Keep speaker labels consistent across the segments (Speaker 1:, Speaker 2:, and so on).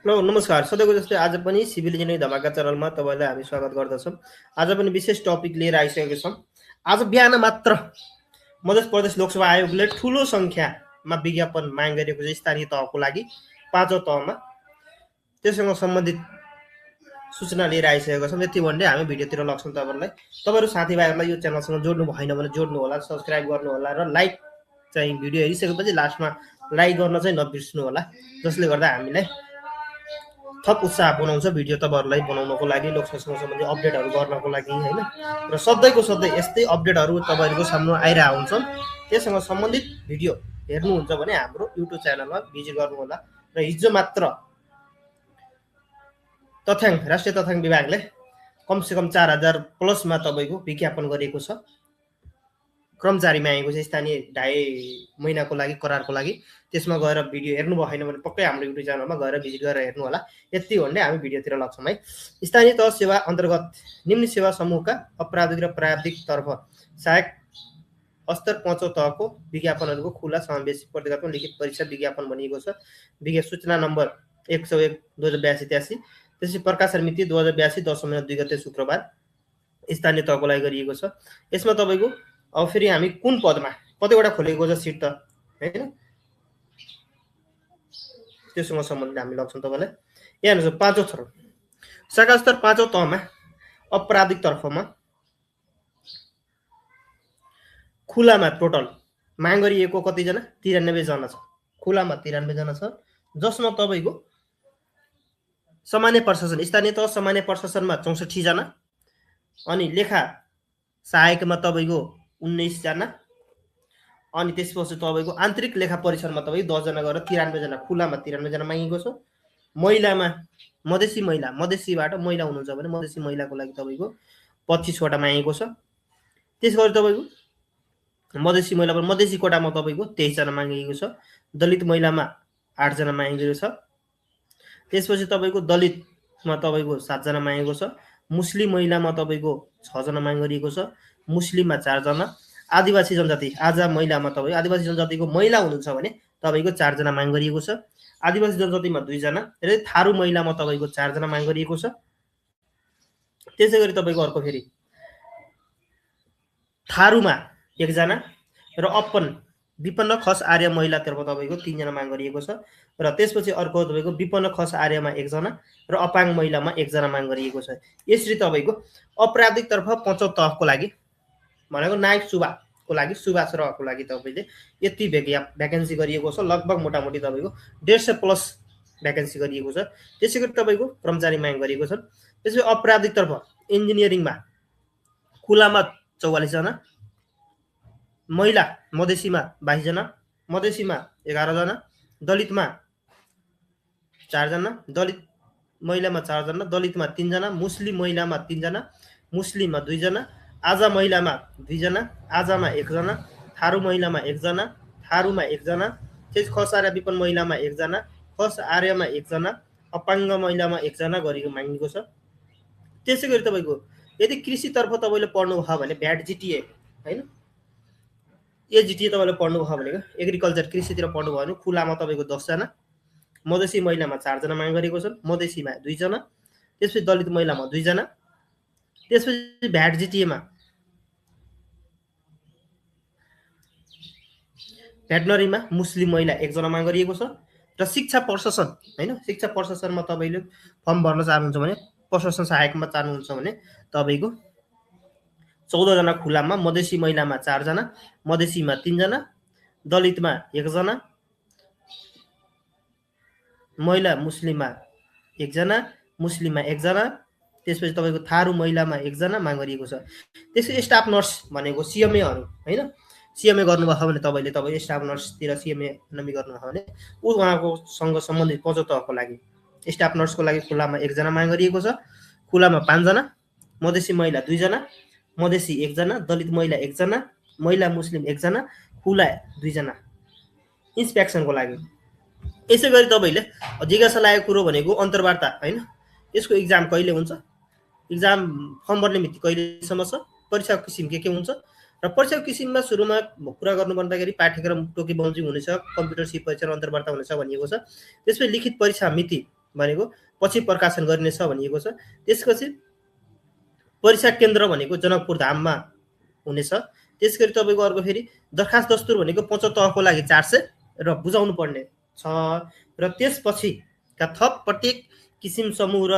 Speaker 1: Hello नमस्कार सधैँको जस्तै आज पनि सिभिल इन्जिनियरिङ धमाका च्यानलमा तपाईँलाई हामी स्वागत गर्दछौँ। आज पनि विशेष टपिक लिएर आइसकेका छौँ। आज बिहान मात्र मध्य प्रदेश लोकसभा आयोगले ठुलो सङ्ख्यामा विज्ञापन माग गरेको छ स्थानीय तहको लागि 5औं तहमा। त्यससँग सम्बन्धित सूचना लिएर आइसकेका छौँ। यति भन्दै हामी भिडियोतिर लाग्छौँ तपाईँहरूलाई। तपाईँहरू साथीभाइहरूलाई यो च्यानलसँग जोड्नु भएन भने जोड्नु होला, सब्सक्राइब गर्नु होला र लाइक चाहिँ भिडियो हेरिसकेपछि लास्टमा लाइक गर्न चाहिँ नबिर्स्नु होला, जसले गर्दा हामीलाई थप उत्साह बनाउँछ भिडियो तपाईँहरूलाई बनाउनको लागि, लोकसभासँग सम्बन्धित अपडेटहरू गर्नको लागि होइन। र सधैँको सधैँ यस्तै अपडेटहरू तपाईँहरूको सामु आइरहेको हुन्छन्। त्यससँग सम्बन्धित भिडियो हेर्नुहुन्छ भने हाम्रो युट्युब च्यानलमा भिजिट गर्नुहोला। र हिजो मात्र राष्ट्रिय तथ्याङ्क विभागले कमसेकम 4000 प्लसमा तपाईँको विज्ञापन गरेको छ। कर्मचारीमा आएको छ स्थानीय 2.5 महिनाको लागि करारको लागि। त्यसमा गएर भिडियो हेर्नु भएन भने पक्कै हाम्रो युट्युब च्यानलमा गएर भिजिट गरेर हेर्नु होला। यति भन्दै हामी भिडियोतिर लाग्छौँ है। स्थानीय तह सेवा अन्तर्गत निम्न सेवा समूहका अपराधिक र प्राविधिक तर्फ सहायक स्तर 5औं तहको विज्ञापनहरूको खुला समावेशी प्रतियोगितामा लिखित परीक्षा विज्ञापन भनिएको छ। सूचना नम्बर 101/2082। त्यसपछि प्रकाशन मिति 2082 10 महिना 2 गते शुक्रबार स्थानीय तहको लागि गरिएको छ। यसमा तपाईँको अब फेरि हामी कुन पदमा कतिवटा खोलेको छ सिट त हैन, त्यससँग सम्बन्धित हामी लाग्छौँ तपाईँलाई। यहाँ हेर्नुहोस् 5औं थर शाखा स्तर 5औं तहमा अपराधिक तर्फमा खुलामा टोटल माग गरिएको कतिजना 93 जना छ। खुलामा 93 जना छ, जसमा तपाईँको सामान्य प्रशासन स्थानीय तह सामान्य प्रशासनमा 64 जना, अनि लेखा सहायकमा तपाईँको 19 जना, अनि त्यसपछि तपाईँको आन्तरिक लेखा परिसरमा तपाईँको 10 जना गरेर 93 जना, खुलामा 93 जना मागेको छ। महिलामा मधेसी मधेसीबाट महिला हुनुहुन्छ भने मधेसी महिलाको लागि तपाईँको 25 वटा मागेको छ। त्यसगरी तपाईँको मधेसी महिला मधेसी कोटामा तपाईँको 23 जना मागेको छ। दलित महिलामा 8 जना मागेको छ। त्यसपछि तपाईँको दलितमा तपाईँको 7 जना मागेको छ। मुस्लिम महिलामा तपाईँको 6 जना माग गरिएको छ। मुस्लिममा 4 जना। आदिवासी जनजाति महिलामा तपाईँ आदिवासी जनजातिको महिला हुनुहुन्छ भने तपाईँको 4 जना माग गरिएको छ। आदिवासी जनजातिमा 2 जना र थारू महिलामा तपाईँको 4 जना माग गरिएको छ। त्यसै गरी तपाईँको अर्को फेरि थारूमा 1 जना र विपन्न खस आर्य महिलातर्फ तपाईँको 3 जना माग गरिएको छ। र त्यसपछि अर्को तपाईँको विपन्न खस आर्यमा 1 जना र अपाङ महिलामा 1 जना माग गरिएको छ। यसरी तपाईँको अपराधिक तर्फ 5औं तहको लागि भनेको नायक सुबाको लागि सुबा सरहको लागि तपाईँले यति भ्याकेन्सी गरिएको छ। लगभग मोटामोटी तपाईँको 150 प्लस भ्याकेन्सी गरिएको छ। त्यसै गरी तपाईँको कर्मचारी माग गरिएको छ। त्यसपछि अपराधिक तर्फ इन्जिनियरिङमा खुलामा 44 जना, महिला मधेसीमा 22 जना, मधेसीमा 11 जना, दलितमा 4 जना, दलित महिलामा 4 जना, दलितमा 3 जना, मुस्लिम महिलामा 3 जना, मुस्लिममा 2 जना, आजा महिलामा 2 जना, आजामा 1 जना, थारू महिलामा 1 जना, थारूमा 1 जना, खस आर्य विपन्न महिलामा 1 जना, खस आर्यमा 1 जना, अपाङ्ग महिलामा 1 जना गरेको मागिएको छ। त्यसै गरी तपाईँको यदि कृषितर्फ तपाईँले पढ्नुभयो भने भ्याट जिटिए होइन, ए जिटिए तपाईँले पढ्नुभयो भनेको एग्रिकल्चर कृषितिर पढ्नुभयो भने खुलामा तपाईँको 10 जना, मधेसी महिलामा 4 जना माग गरेको छ, मधेसीमा 2 जना, त्यसपछि दलित महिलामा 2 जना, त्यसपछि भ्याट जिटिएमा भेटनरीमा मुस्लिम महिला 1 जना माग गरिएको छ। र शिक्षा प्रशासन होइन, शिक्षा प्रशासनमा तपाईँले फर्म भर्न चाहनुहुन्छ भने प्रशासन सहायकमा चाहनुहुन्छ भने तपाईँको 14 जना खुलामा, मधेसी महिलामा 4 जना, मधेसीमा 3 जना, दलितमा 1 जना, महिला मुस्लिममा 1 जना, मुस्लिममा 1 जना, त्यसपछि तपाईँको थारू महिलामा 1 जना माग गरिएको छ। त्यसपछि स्टाफ नर्स भनेको सिएमएहरू होइन, सिएमए गर्नुभयो भने तपाईँ स्टाफ नर्सतिर सिएमए नमी गर्नुभयो भने उहाँको सँग सम्बन्धित 5औं तहको लागि स्टाफ नर्सको लागि खुलामा 1 जना माग गरिएको छ। खुलामा 5 जना, मधेसी महिला 2 जना, मधेसी 1 जना, दलित महिला 1 जना, महिला मुस्लिम 1 जना, खुला 2 जना इन्सपेक्सनको लागि। यसै गरी तपाईँले जिज्ञासा लागेको कुरो भनेको अन्तर्वार्ता होइन, यसको इक्जाम कहिले हुन्छ, इक्जाम फर्म भर्ने मिति कहिलेसम्म छ, परीक्षाको किसिम के हुन्छ र परीक्षाको किसिममा सुरुमा कुरा गर्नु पर्दाखेरि पाठ्यक्रम टोकी बाउन्ड्री हुनेछ, कम्प्युटर सिप परीक्षा अन्तर्वार्ता हुनेछ भनिएको छ। त्यसपछि लिखित परीक्षा मिति भनेको पछि प्रकाशन गरिनेछ भनिएको छ। त्यसपछि परीक्षा केन्द्र भनेको जनकपुर धाममा हुनेछ। त्यसगरी तपाईँको अर्को फेरि दरखास्त दस्तुर भनेको 75 तहको लागि 400 र बुझाउनु पर्ने छ। र त्यसपछिका थप प्रत्येक किसिम समूह र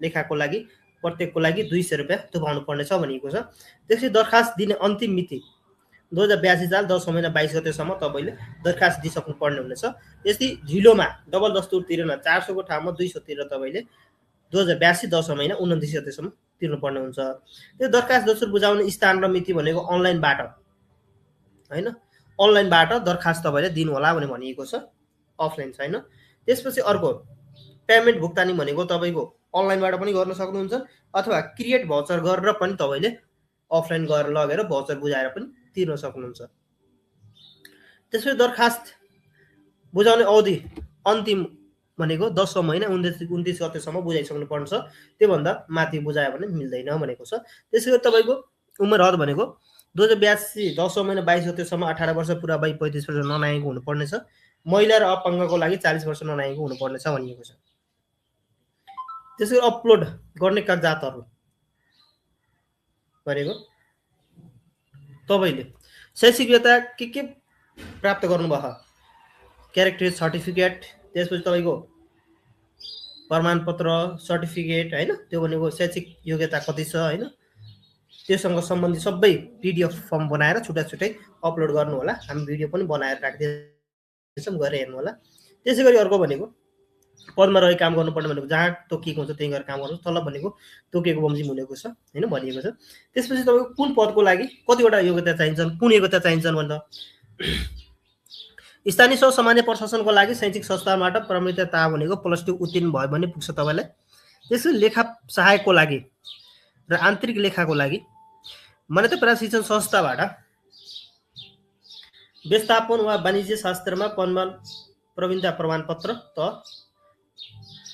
Speaker 1: लेखाको लागि प्रत्येकको लागि 200 रुपियाँ थुपाउनु पर्ने छ भनिएको छ। त्यसपछि दरखास्त दिने अन्तिम मिति 2082 साल 10 महिना 22 गतेसम्म तपाईँले दरखास्त दिइसक्नु पर्ने हुनेछ। यस्तै ढिलोमा डबल दस्तुर तिरेन 400 को ठाउँमा 200 तिरेर तपाईँले 2082 10 महिना 29 गतेसम्म तिर्नुपर्ने हुन्छ। त्यो दरखास्त दस्तुर बुझाउने स्थान र मिति भनेको अनलाइनबाट हैन, अनलाइनबाट दरखास्त तपाईँले दिनु होला भने भनिएको छ, अफलाइन छैन। त्यसपछि अर्को पेमेन्ट भुक्तानी भनेको तपाईँको अनलाइनबाट पनि गर्न सक्नुहुन्छ अथवा क्रिएट भाउचर गरेर पनि तपाईँले अफलाइन गरेर लगेर भाउचर बुझाएर पनि तिर्न सक्नुहुन्छ। त्यसपछि दरखास्त बुझाउने अवधि अन्तिम भनेको 10 महिना 29 गतेसम्म बुझाइसक्नु पर्छ। त्योभन्दा माथि बुझायो भने मिल्दैन भनेको छ। त्यसैगरी तपाईँको उमेर हद भनेको 2082 10 महिना 22 गतेसम्म 18 वर्ष पुरा भई 35 वर्ष ननागेको हुनुपर्नेछ। महिला र अपाङ्गको लागि 40 वर्ष ननागेको हुनुपर्नेछ भनिएको छ। त्यसैगरी अपलोड गर्ने कागजातहरू भनेको तपाईँले शैक्षिक योग्यता के प्राप्त गर्नुभयो, क्यारेक्टर सर्टिफिकेट, त्यसपछि तपाईँको प्रमाणपत्र सर्टिफिकेट हैन, त्यो भनेको शैक्षिक योग्यता कति छ हैन, त्योसँग सम्बन्धित सबै पीडीएफ फर्म बनाएर छुट्टा छुट्टै अपलोड गर्नु होला। हामी भिडियो पनि बनाएर राख्दैछौँ, गएर हेर्नु होला। त्यसैगरी अर्को भनेको पदमा रही काम गर्नुपर्ने भनेको जहाँ तोकिएको हुन्छ त्यही गरेर काम गर्नु, तलब भनेको तोकिएको बमोजिम हुनेको छ हैन भनिएको छ। त्यसपछि तपाईँको कुन पदको लागि कतिवटा योग्यता चाहिन्छन्, कुन योग्यता चाहिन्छन् भन्दा स्थानीय सह सामान्य प्रशासनको लागि शैक्षिक संस्थाबाट प्रमाणितता भनेको +2 उत्तीर्ण भयो भने पुग्छ तपाईँलाई। त्यसपछि लेखा सहायकको लागि र आन्तरिक लेखाको लागि मान्यता प्राप्त शिक्षण संस्थाबाट व्यवस्थापन वा वाणिज्य शास्त्रमा प्रवीणता प्रमाणपत्र त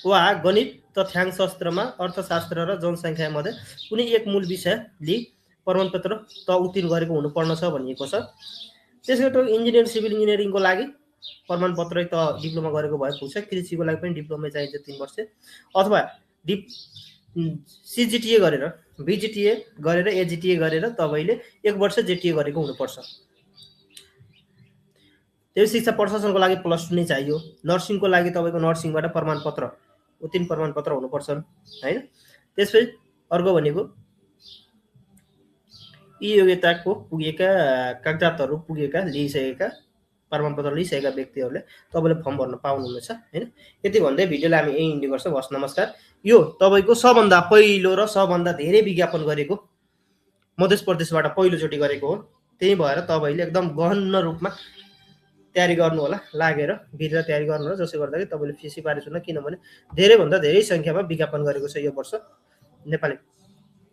Speaker 1: वा गणित तथ्याङ्क शास्त्रमा अर्थशास्त्र र जनसङ्ख्या मध्ये कुनै एक मूल विषय लिई प्रमाणपत्र त उत्तीर्ण गरेको हुनुपर्ने छ भनिएको छ। त्यसैगरी इन्जिनियरिङ सिभिल इन्जिनियरिङको लागि प्रमाणपत्र त डिप्लोमा गरेको भए पुग्छ। कृषिको लागि पनि डिप्लोमा चाहिन्छ 3 वर्ष अथवा सिजिटिए गरेर बिजिटिए गरेर एजिटिए गरेर तपाईँले 1 वर्ष जेटिए गरेको हुनुपर्छ। त्यो शिक्षा प्रशासनको लागि +2 नै चाहियो। नर्सिङको लागि तपाईँको नर्सिङबाट प्रमाणपत्र उत्तीर्ण प्रमाणपत्र हुनुपर्छ हैन। त्यसपछि अर्को भनेको यी योग्यताको पुगेका कागजातहरू पुगेका लिइसकेका प्रमाणपत्र लिइसकेका व्यक्तिहरूले तपाईँले फर्म भर्न पाउनुहुनेछ हैन। यति भन्दै भिडियोलाई हामी यही इन्डी गर्छौँ। हस् नमस्कार। यो तपाईँको सबभन्दा पहिलो र सबभन्दा धेरै विज्ञापन गरेको मध्य प्रदेशबाट पहिलोचोटि गरेको हो। त्यही भएर तपाईँले एकदम गहन रूपमा तयारी गर्नु होला, लागेर भित्र तयारी गर्नु होला, जसले गर्दाखेरि तपाईँले फेसी पारेको छैन। किनभने धेरैभन्दा धेरै सङ्ख्यामा विज्ञापन गरेको छ यो वर्ष नेपाली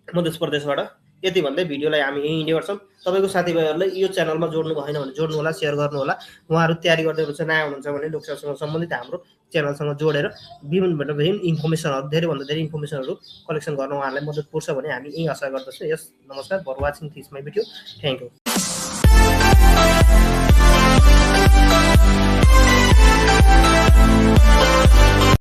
Speaker 1: मध्य प्रदेशबाट। यति भन्दै भिडियोलाई हामी यही इन्डी गर्छौँ। तपाईँको साथीभाइहरूले यो च्यानलमा जोड्नु भएन भने जोड्नु होला, सेयर गर्नु होला। उहाँहरू तयारी गर्दै हुनुहुन्छ, नयाँ हुनुहुन्छ भने लोकसेवासँग सम्बन्धित हाम्रो च्यानलसँग जोडेर विभिन्न इन्फर्मेसनहरू धेरैभन्दा धेरै इन्फर्मेसनहरू कलेक्सन गर्न उहाँहरूलाई मद्दत पुग्छ भने हामी यही आशा गर्दछौँ। यस नमस्कार, for watching this my video. Thank you.